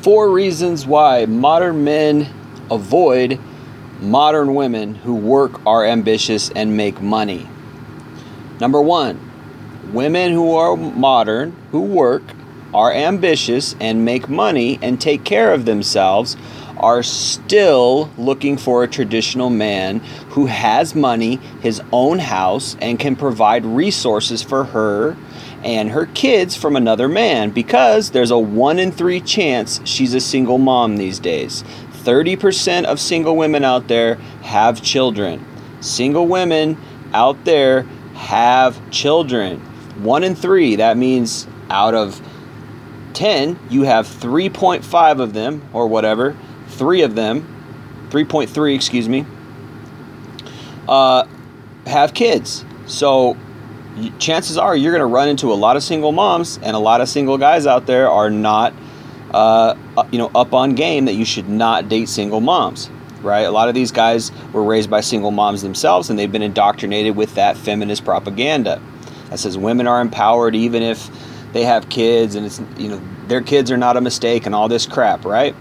4 reasons why modern men avoid modern women who work, are ambitious, and make money. Number 1, women who are modern, who work, are ambitious, and make money, and take care of themselves, are still looking for a traditional man who has money, his own house, and can provide resources for her and her kids from another man, because there's a 1 in 3 chance she's a single mom these days. 30% of single women out there have children. Single women out there have children. 1 in 3, that means out of 10, you have 3.5 of them, or whatever, 3 of them, 3.3, excuse me, have kids. So chances are you're going to run into a lot of single moms, and a lot of single guys out there are not, up on game that you should not date single moms, right? A lot of these guys were raised by single moms themselves, and they've been indoctrinated with that feminist propaganda that says women are empowered even if they have kids, and it's, their kids are not a mistake, and all this crap, right?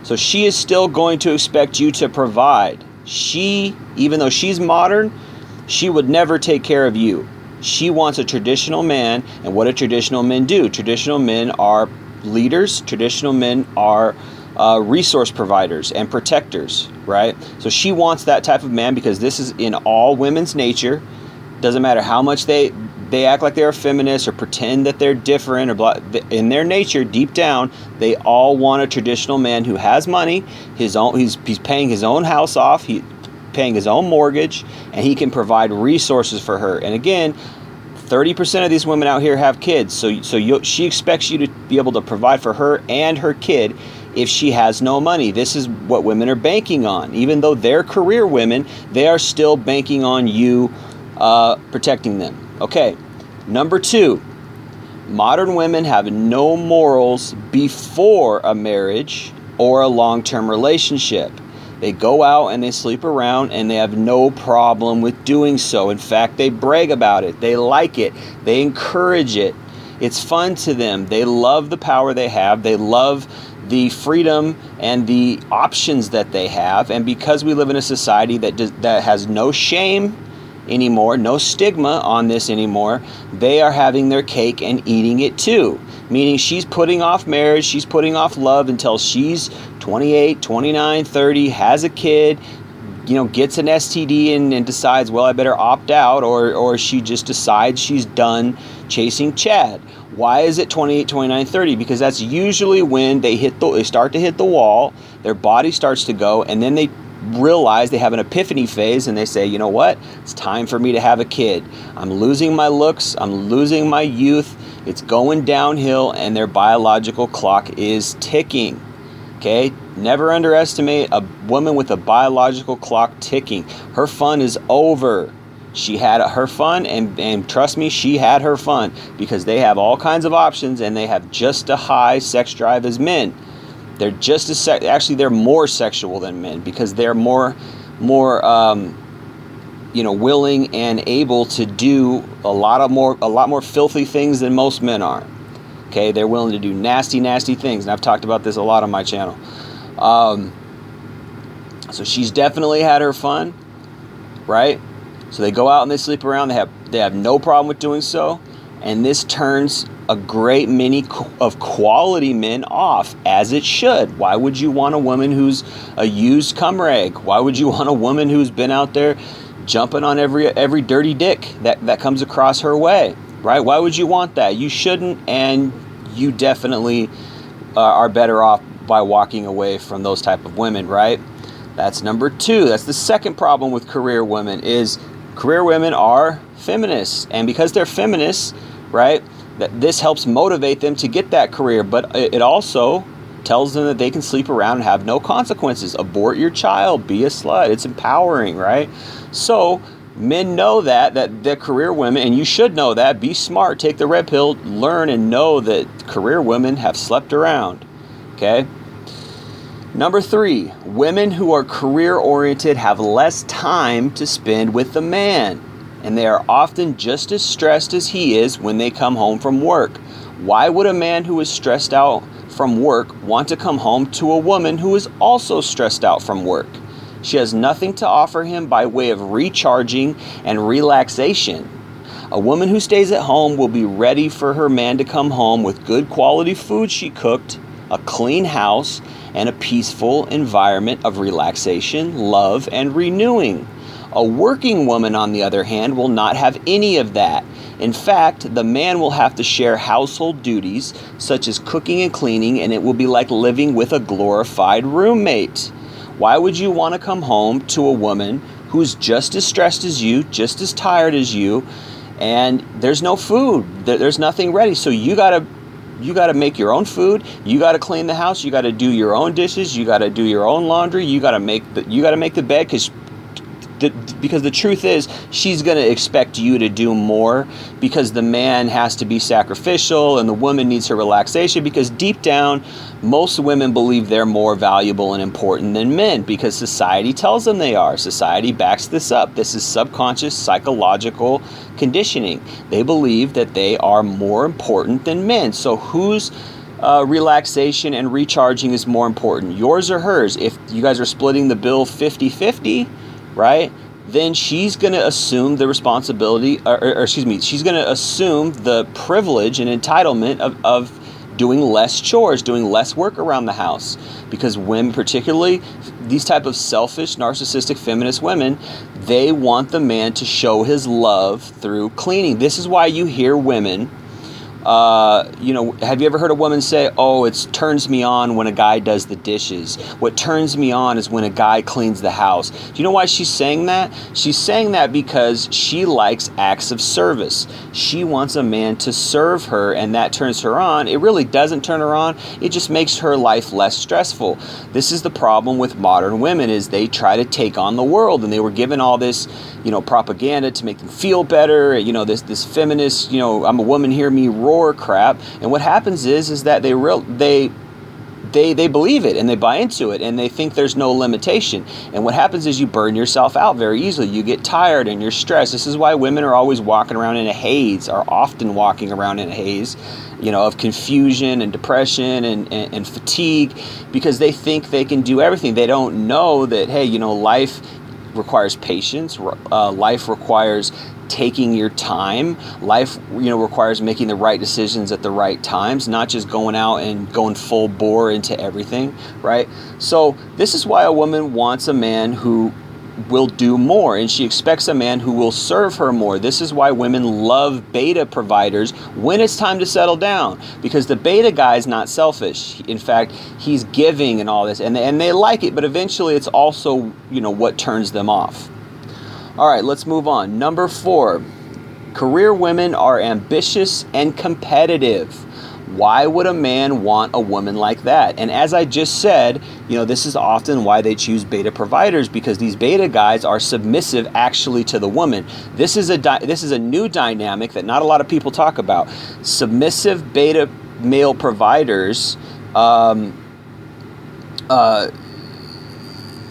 So she is still going to expect you to provide. She, even though she's modern, she would never take care of you. She wants a traditional man, and what do traditional men do? Traditional men are leaders. Traditional men are resource providers and protectors, right? So she wants that type of man because this is in all women's nature. Doesn't matter how much they act like they're feminists or pretend that they're different or blah. In their nature, deep down, they all want a traditional man who has money. He's paying his own house off. He's paying his own mortgage, and he can provide resources for her. And again, 30% of these women out here have kids. She expects you to be able to provide for her and her kid if she has no money. This is what women are banking on. Even though they're career women, they are still banking on you protecting them. Okay, number 2, modern women have no morals before a marriage or a long-term relationship. They go out and they sleep around, and they have no problem with doing so. In fact, they brag about it. They like it. They encourage it. It's fun to them. They love the power they have. They love the freedom and the options that they have. And because we live in a society that has no shame anymore, no stigma on this anymore, they are having their cake and eating it too. Meaning she's putting off marriage, she's putting off love until she's 28, 29, 30, has a kid, gets an STD and decides, well, I better opt out, or she just decides she's done chasing Chad. Why is it 28, 29, 30? Because that's usually when they start to hit the wall, their body starts to go, and then they realize they have an epiphany phase, and they say, you know what? It's time for me to have a kid. I'm losing my looks. I'm losing my youth. It's going downhill, and their biological clock is ticking. Okay? Never underestimate a woman with a biological clock ticking. Her fun is over. She had her fun, and trust me, she had her fun, because they have all kinds of options, and they have just a high sex drive as men. They're just as actually they're more sexual than men, because they're more willing and able to do a lot more filthy things than most men are. Okay, they're willing to do nasty things, and I've talked about this a lot on my channel. So she's definitely had her fun, right? So they go out and they sleep around. They have no problem with doing so, and this turns a great many of quality men off, as it should. Why would you want a woman who's a used cum rag? Why would you want a woman who's been out there jumping on every dirty dick that comes across her way, right? Why would you want that? You shouldn't, and you definitely are better off by walking away from those type of women, right? That's number 2. That's the second problem with career women, is career women are feminists, and because they're feminists, right, that this helps motivate them to get that career, but it also tells them that they can sleep around and have no consequences. Abort your child, be a slut. It's empowering, right? So men know that the career women, and you should know that, be smart, take the red pill, learn and know that career women have slept around. Okay? Number 3, women who are career-oriented have less time to spend with the man, and they are often just as stressed as he is when they come home from work. Why would a man who is stressed out from work want to come home to a woman who is also stressed out from work. She has nothing to offer him by way of recharging and relaxation. A woman who stays at home will be ready for her man to come home with good quality food she cooked, a clean house, and a peaceful environment of relaxation, love, and renewing. A working woman, on the other hand, will not have any of that. In fact, the man will have to share household duties such as cooking and cleaning, and it will be like living with a glorified roommate. Why would you want to come home to a woman who's just as stressed as you, just as tired as you, and there's no food, there's nothing ready? So you gotta make your own food, you gotta clean the house, you gotta do your own dishes, you gotta do your own laundry, you gotta make the bed, because the truth is, she's going to expect you to do more, because the man has to be sacrificial and the woman needs her relaxation, because deep down, most women believe they're more valuable and important than men, because society tells them they are. Society backs this up. This is subconscious psychological conditioning. They believe that they are more important than men. So whose relaxation and recharging is more important, yours or hers? If you guys are splitting the bill 50-50, right, then she's going to assume the responsibility, she's going to assume the privilege and entitlement of doing less chores, doing less work around the house. Because women, particularly these type of selfish, narcissistic, feminist women, they want the man to show his love through cleaning. This is why you hear women, have you ever heard a woman say, oh, it turns me on when a guy does the dishes. What turns me on is when a guy cleans the house. Do you know why she's saying that? She's saying that because she likes acts of service. She wants a man to serve her, and that turns her on. It really doesn't turn her on. It just makes her life less stressful. This is the problem with modern women, is they try to take on the world, and they were given all this, propaganda to make them feel better. This feminist, I'm a woman, hear me roar crap. And what happens is that they believe it and they buy into it and they think there's no limitation. And what happens is you burn yourself out very easily. You get tired and you're stressed. This is why women are always walking around in a haze, are often walking around in a haze, of confusion and depression and fatigue, because they think they can do everything. They don't know that, hey, life requires patience. Life requires taking your time. Life, requires making the right decisions at the right times, not just going out and going full bore into everything, right? So this is why a woman wants a man who will do more, and she expects a man who will serve her more. This is why women love beta providers when it's time to settle down, because the beta guy is not selfish. In fact, he's giving and all this, and they like it, but eventually it's also, what turns them off. All right, let's move on. Number 4, career women are ambitious and competitive. Why would a man want a woman like that? And as I just said, this is often why they choose beta providers, because these beta guys are submissive actually to the woman. This is a new dynamic that not a lot of people talk about. Submissive beta male providers,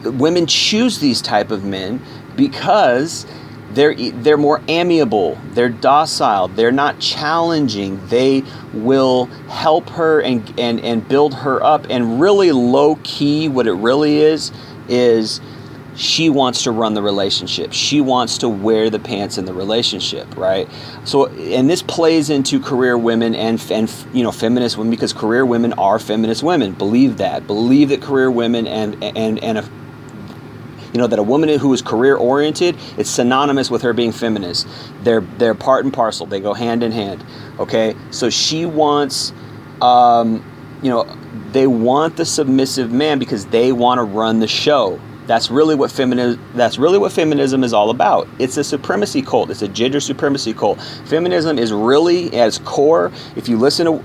women choose these type of men because they're more amiable, they're docile, they're not challenging. They will help her and build her up. And really low key, what it really is she wants to run the relationship. She wants to wear the pants in the relationship, right? So, and this plays into career women and feminist women, because career women are feminist women. Believe that. Believe that career women that a woman who is career oriented, it's synonymous with her being feminist. They're part and parcel. They go hand in hand. Okay, so she wants, they want the submissive man because they want to run the show. That's really what feminism is all about. It's a supremacy cult. It's a gender supremacy cult. Feminism is really, at its core, if you listen to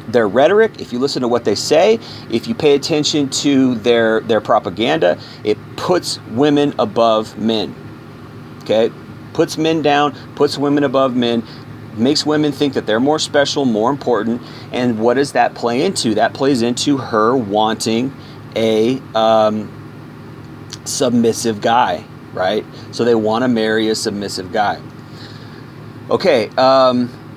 their rhetoric, if you listen to what they say, if you pay attention to their propaganda, it puts women above men. Okay? Puts men down, puts women above men, makes women think that they're more special, more important. And what does that play into? That plays into her wanting a submissive guy, right? So they want to marry a submissive guy. Okay,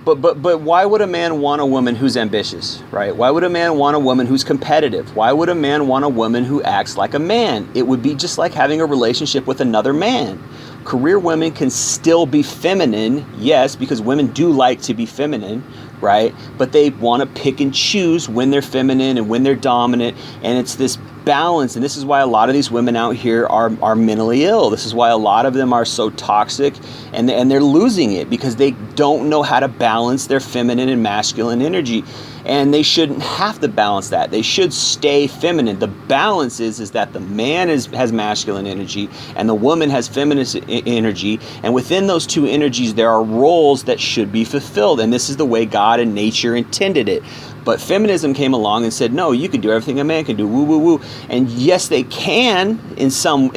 But why would a man want a woman who's ambitious, right? Why would a man want a woman who's competitive? Why would a man want a woman who acts like a man? It would be just like having a relationship with another man. Career women can still be feminine, yes, because women do like to be feminine, right? But they want to pick and choose when they're feminine and when they're dominant, and it's this balance. And this is why a lot of these women out here are mentally ill. This is why a lot of them are so toxic, and they're losing it because they don't know how to balance their feminine and masculine energy. And they shouldn't have to balance that. They should stay feminine. The balance is that the man has masculine energy and the woman has feminine energy. And within those two energies, there are roles that should be fulfilled. And this is the way God and nature intended it. But feminism came along and said, no, you can do everything a man can do, woo, woo, woo. And yes, they can in some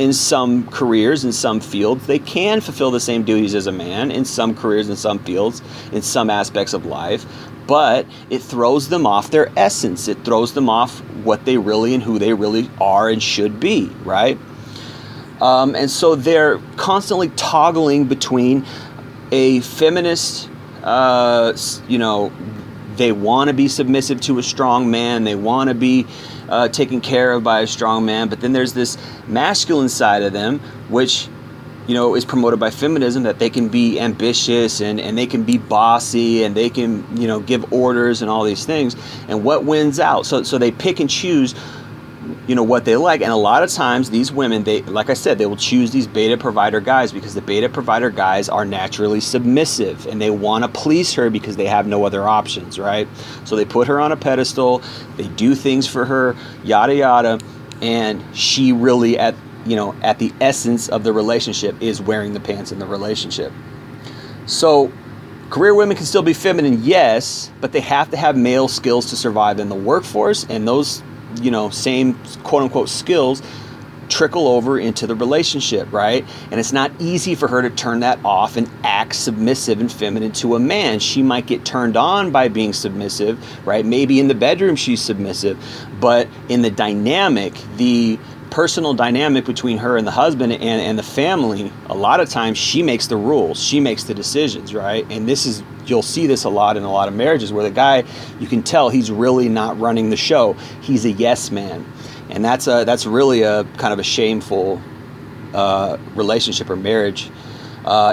careers, in some fields. They can fulfill the same duties as a man in some careers, in some fields, in some aspects of life. But it throws them off their essence. It throws them off what they really and who they really are and should be, right? And so they're constantly toggling between a feminist, they want to be submissive to a strong man. They want to be taken care of by a strong man. But then there's this masculine side of them, which is promoted by feminism, that they can be ambitious and they can be bossy and they can, give orders and all these things. And what wins out? So they pick and choose, what they like. And a lot of times these women, like I said, they will choose these beta provider guys because the beta provider guys are naturally submissive and they want to please her because they have no other options, right? So they put her on a pedestal, they do things for her, yada, yada. And she really at the essence of the relationship is wearing the pants in the relationship. So career women can still be feminine, yes, but they have to have male skills to survive in the workforce, and those, same quote unquote skills trickle over into the relationship, right? And it's not easy for her to turn that off and act submissive and feminine to a man. She might get turned on by being submissive, right? Maybe in the bedroom she's submissive, but in the dynamic, the personal dynamic between her and the husband and the family, a lot of times she makes the rules, she makes the decisions, right? And you'll see this a lot in a lot of marriages where the guy, you can tell he's really not running the show. He's a yes man. And that's really a kind of a shameful relationship or marriage,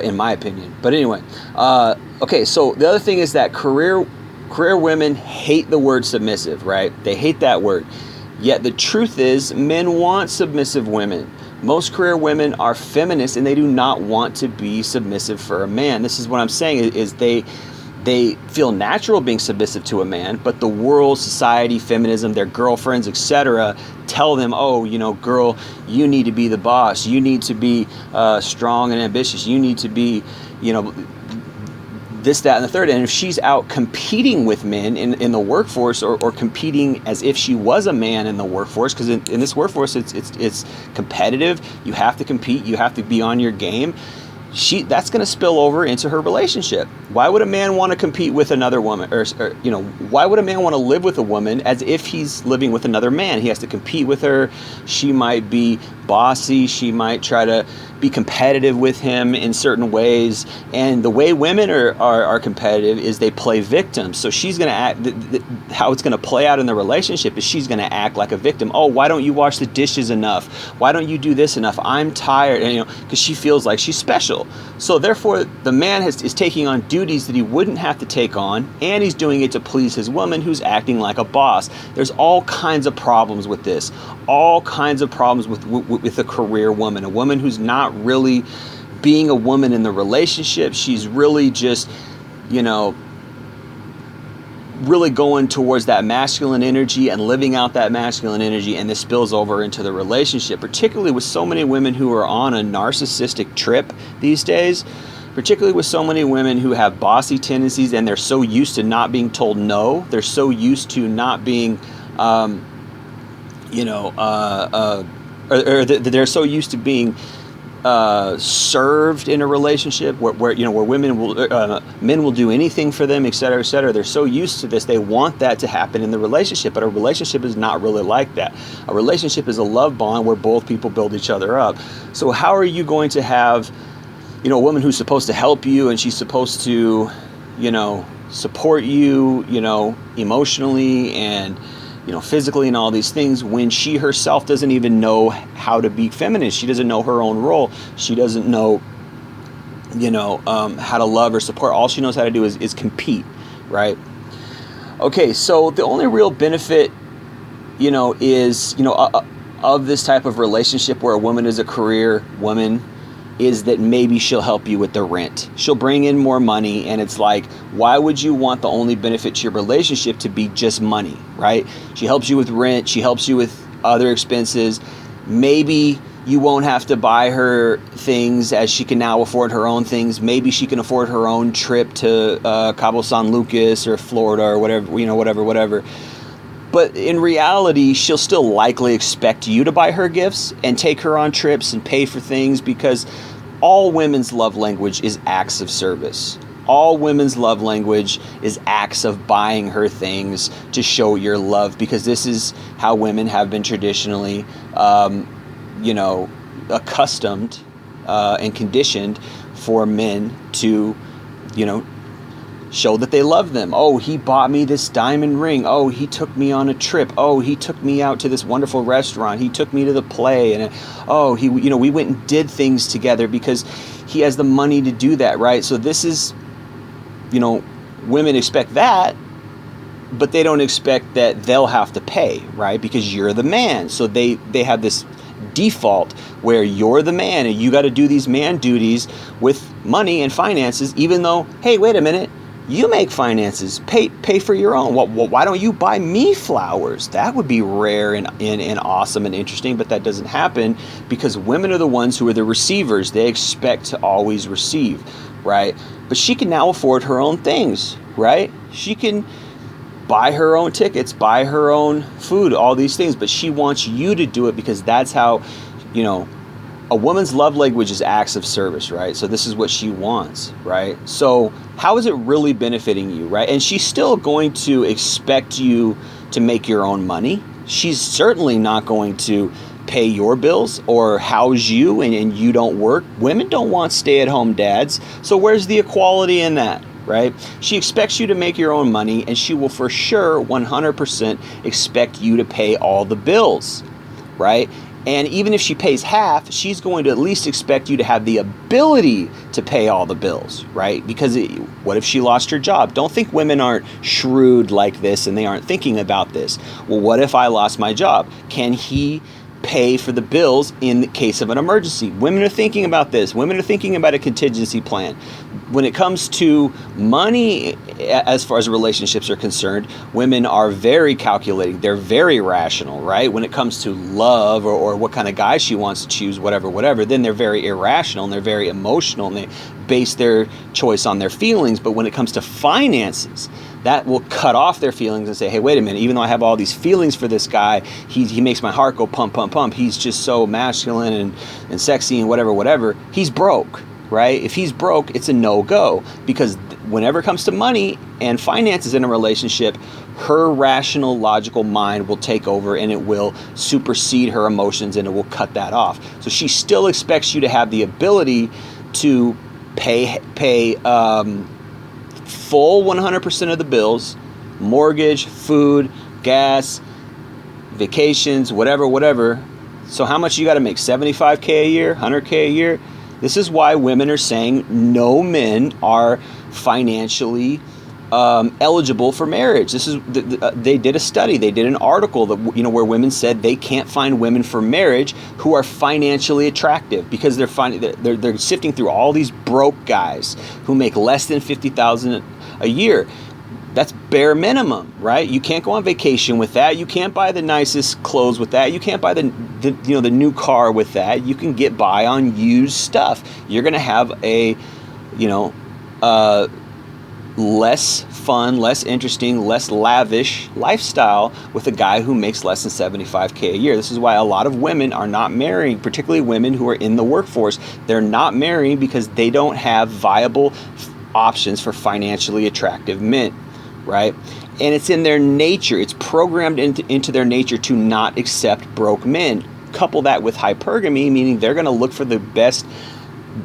in my opinion. But anyway, okay, so the other thing is that career women hate the word submissive, right? They hate that word. Yet the truth is, men want submissive women. Most career women are feminists and they do not want to be submissive for a man. This is what I'm saying is they feel natural being submissive to a man, but the world, society, feminism, their girlfriends, etc., tell them, oh, girl, you need to be the boss. You need to be strong and ambitious. You need to be, this, that, and the third. And if she's out competing with men in the workforce or competing as if she was a man in the workforce, because in this workforce, it's competitive. You have to compete. You have to be on your game. That's going to spill over into her relationship. Why would a man want to compete with another woman? Or why would a man want to live with a woman as if he's living with another man? He has to compete with her. She might be bossy. She might try to be competitive with him in certain ways. And the way women are competitive is they play victims. So she's going to act, how it's going to play out in the relationship is she's going to act like a victim. Oh, why don't you wash the dishes enough? Why don't you do this enough? I'm tired. And, because she feels like she's special. So therefore, the man is taking on duties that he wouldn't have to take on, and he's doing it to please his woman who's acting like a boss. There's all kinds of problems with this. All kinds of problems with a career woman, a woman who's not really being a woman in the relationship. She's really just, really going towards that masculine energy and living out that masculine energy, and this spills over into the relationship, particularly with so many women who are on a narcissistic trip these days, particularly with so many women who have bossy tendencies and they're so used to not being told no. They're so used to not being, or they're so used to being served in a relationship where men will do anything for them, etc., etc. They're so used to this, they want that to happen in the relationship, but a relationship is not really like that. A relationship is a love bond where both people build each other up. So how are you going to have, a woman who's supposed to help you and she's supposed to, support you, emotionally and, physically and all these things, when she herself doesn't even know how to be feminine. She doesn't know her own role. She doesn't know, how to love or support. All she knows how to do is compete, right? Okay, so the only real benefit, is, of this type of relationship where a woman is a career woman, is that maybe she'll help you with the rent. She'll bring in more money, and it's like, why would you want the only benefit to your relationship to be just money, right? She helps you with rent. She helps you with other expenses. Maybe you won't have to buy her things, as she can now afford her own things. Maybe she can afford her own trip to Cabo San Lucas or Florida or whatever, whatever. But in reality, she'll still likely expect you to buy her gifts and take her on trips and pay for things, because all women's love language is acts of service. All women's love language is acts of buying her things to show your love, because this is how women have been traditionally, accustomed and conditioned for men to, show that they love them. Oh, he bought me this diamond ring. Oh, he took me on a trip. Oh, he took me out to this wonderful restaurant. He took me to the play. And we went and did things together because he has the money to do that, right? So this is, women expect that, but they don't expect that they'll have to pay, right? Because you're the man. So they have this default where you're the man and you got to do these man duties with money and finances, even though, hey, wait a minute, you make finances, pay for your own. Why don't you buy me flowers? That would be rare and awesome and interesting, but that doesn't happen because women are the ones who are the receivers. They expect to always receive, right? But she can now afford her own things, right? She can buy her own tickets, buy her own food, all these things, but she wants you to do it because that's how, a woman's love language is acts of service, right? So this is what she wants, right? So how is it really benefiting you, right? And she's still going to expect you to make your own money. She's certainly not going to pay your bills or house you and you don't work. Women don't want stay-at-home dads. So where's the equality in that, right? She expects you to make your own money, and she will for sure 100% expect you to pay all the bills, right? And even if she pays half, she's going to at least expect you to have the ability to pay all the bills, right? Because what if she lost her job? Don't think women aren't shrewd like this and they aren't thinking about this. Well, what if I lost my job? Can he pay for the bills in the case of an emergency? Women are thinking about this. Women are thinking about a contingency plan. When it comes to money, as far as relationships are concerned, women are very calculating. They're very rational, right? When it comes to love or what kind of guy she wants to choose, whatever, then they're very irrational and they're very emotional and they base their choice on their feelings. But when it comes to finances, that will cut off their feelings and say, hey, wait a minute, even though I have all these feelings for this guy, he makes my heart go pump, pump, pump. He's just so masculine and sexy and whatever. He's broke, right? If he's broke, it's a no-go, because whenever it comes to money and finances in a relationship, her rational, logical mind will take over and it will supersede her emotions and it will cut that off. So she still expects you to have the ability to pay full 100% of the bills, mortgage, food, gas, vacations, whatever. So how much you got to make? $75K a year, $100K a year? This is why women are saying no men are financially eligible for marriage. This is they did a study, they did an article that where women said they can't find women for marriage who are financially attractive because they're sifting through all these broke guys who make less than $50,000 a year. That's bare minimum, right? You can't go on vacation with that. You can't buy the nicest clothes with that. You can't buy the new car with that. You can get by on used stuff. You're going to have a less fun, less interesting, less lavish lifestyle with a guy who makes less than $75K a year. This is why a lot of women are not marrying, particularly women who are in the workforce. They're not marrying because they don't have viable options for financially attractive men, right? And it's in their nature. It's programmed into their nature to not accept broke men. Couple that with hypergamy, meaning they're going to look for the best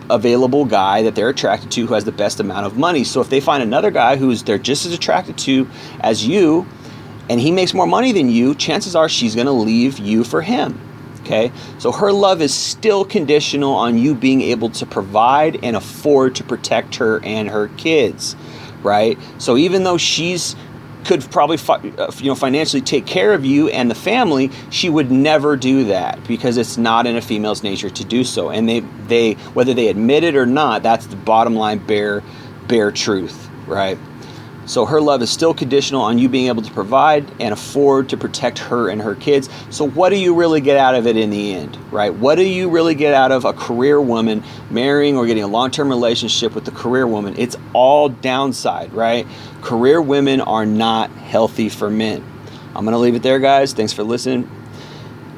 available guy that they're attracted to who has the best amount of money. So if they find another guy who's they're just as attracted to as you, and he makes more money than you, chances are she's going to leave you for him. Okay? So her love is still conditional on you being able to provide and afford to protect her and her kids, right? So even though she's could probably financially take care of you and the family, she would never do that because it's not in a female's nature to do so. And they whether they admit it or not, that's the bottom line bare truth, right? So her love is still conditional on you being able to provide and afford to protect her and her kids. So what do you really get out of it in the end, right? What do you really get out of a career woman marrying or getting a long-term relationship with a career woman? It's all downside, right? Career women are not healthy for men. I'm going to leave it there, guys. Thanks for listening.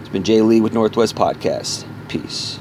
It's been Jay Lee with Northwest Podcast. Peace.